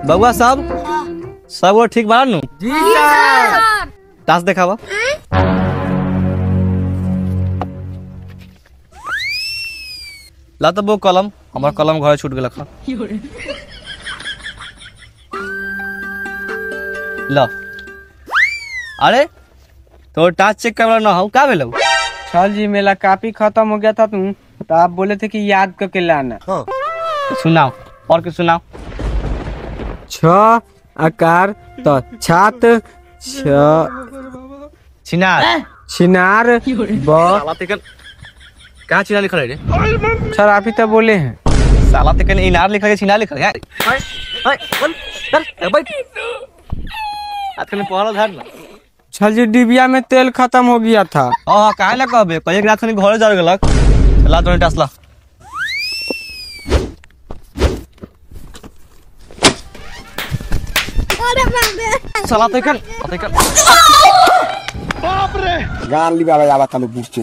बउआ सब वो ठीक बा नु? जी सर। टास्क देखावा। ला तो वो कलम, हमार कलम घर छूट गेल। ला अरे तो टास्क चेक करवाना ना हो का भेलो? सर जी मेरा कॉपी खत्म हो गया था तो आप बोले थे कि याद करके लाना। सुनाओ और कुछ सुनाओ। छ आकार तो छात्र छिनार छिनार ब। साला तेकन कहाँ छिनार लिखल है रे? सर आप ही तो बोले हैं। साला तेकन इनार लिखल है छिनार लिखल है यार। बोल चल बैठ। आजकल पहला धर ना। सर जी डिबिया में तेल खत्म हो गया था। हां काहे ना कहबे कई रात खनी घरे जा गेलक। चला तोने टासला। साला तेकन बाप रे गान लिबा जावा तले बुझते